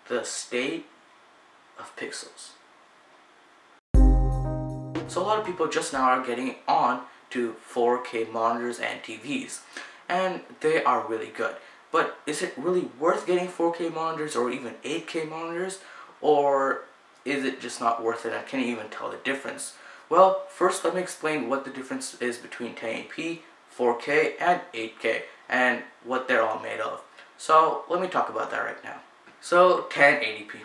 the state of pixels. So a lot of people just now are getting on to 4K monitors and TVs, and they are really good. But is it really worth getting 4K monitors or even 8K monitors, or is it just not worth it and can you even tell the difference? Well, first let me explain what the difference is between 1080p, 4K, and 8K, and what they're all made of. So let me talk about that right now. So 1080p.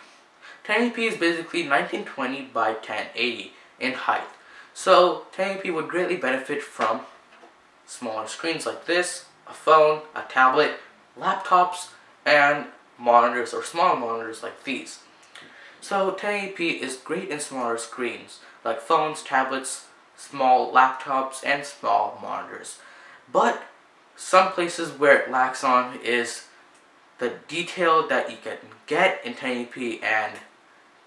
1080p is basically 1920 by 1080 in height. So 1080p would greatly benefit from smaller screens like this, a phone, a tablet, laptops, and monitors or small monitors like these. So 1080p is great in smaller screens like phones, tablets, small laptops, and small monitors. But some places where it lacks on is the detail that you can get in 1080p and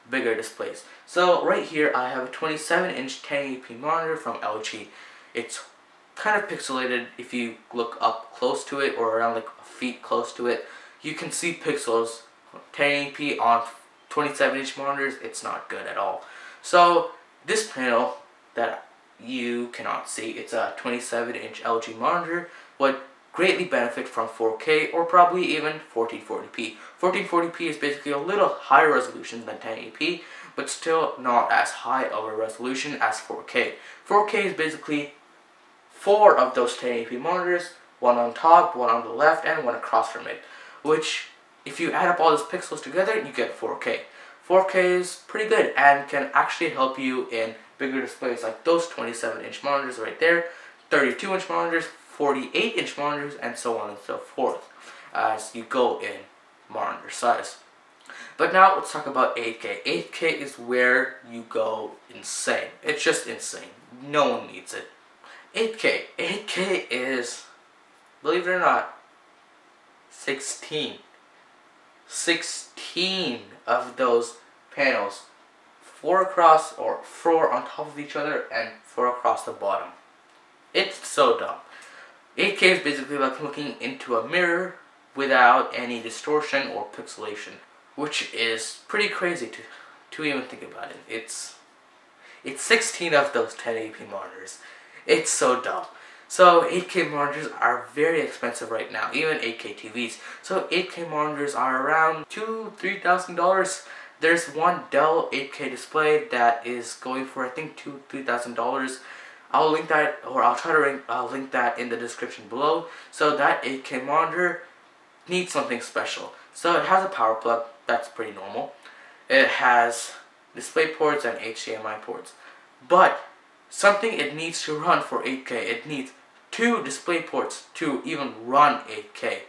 bigger displays. So right here I have a 27-inch 1080p monitor from LG. It's kind of pixelated. If you look up close to it or around like feet close to it, you can see pixels. 1080p on 27-inch monitors, it's not good at all. So this panel that you cannot see, it's a 27-inch LG monitor, would greatly benefit from 4K or probably even 1440p. 1440p is basically a little higher resolution than 1080p, but still not as high of a resolution as 4K. 4K is basically 4 of those 1080p monitors, one on top, one on the left, and one across from it, which if you add up all those pixels together, you get 4K. 4K is pretty good and can actually help you in bigger displays like those 27-inch monitors right there, 32-inch monitors, 48-inch monitors, and so on and so forth as you go in monitor size. But now let's talk about 8K. 8K is where you go insane. It's just insane. No one needs it. 8K. 8K is, believe it or not, 16 of those panels. 4 across, or 4 on top of each other, and 4 across the bottom. It's so dumb. 8K is basically like looking into a mirror without any distortion or pixelation, which is pretty crazy to even think about it. It's 16 of those 1080p monitors. It's so dumb. So 8K monitors are very expensive right now, even 8K TVs. So 8K monitors are around $2,000–$3,000. There's one Dell 8K display that is going for I think $2,000–$3,000. I'll link that, or I'll try to link that in the description below. So that 8K monitor needs something special. So it has a power plug, that's pretty normal. It has display ports and HDMI ports. But something it needs to run for 8K, it needs 2 display ports to even run 8K.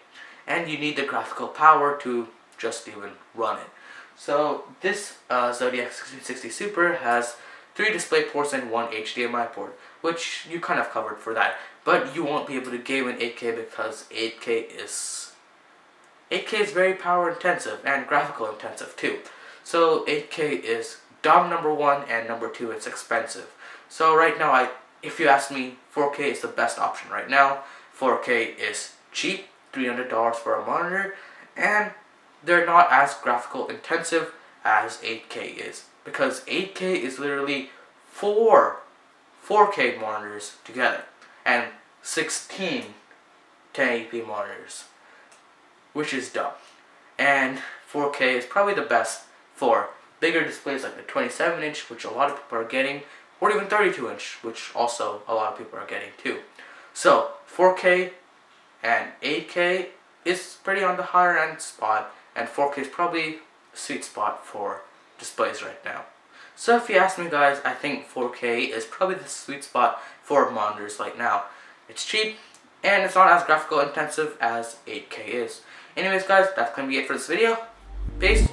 And you need the graphical power to just even run it. So this Zodiac 1660 Super has 3 display ports and 1 HDMI port, which you kind of covered for that. But you won't be able to game in 8K because 8K is very power intensive and graphical intensive too. So 8K is dumb, number 1, and number 2, it's expensive. So right now, if you ask me, 4K is the best option right now. 4K is cheap, $300 for a monitor, and they're not as graphical intensive as 8K is, because 8K is literally 4 4K monitors together and 16 1080p monitors, which is dumb. And 4K is probably the best for bigger displays like the 27-inch, which a lot of people are getting, or even 32-inch, which also a lot of people are getting too. So 4K and 8K is pretty on the higher end spot, and 4K is probably the sweet spot for displays right now. So if you ask me guys, I think 4K is probably the sweet spot for monitors right now. It's cheap, and it's not as graphical intensive as 8K is. Anyways guys, that's going to be it for this video. Peace.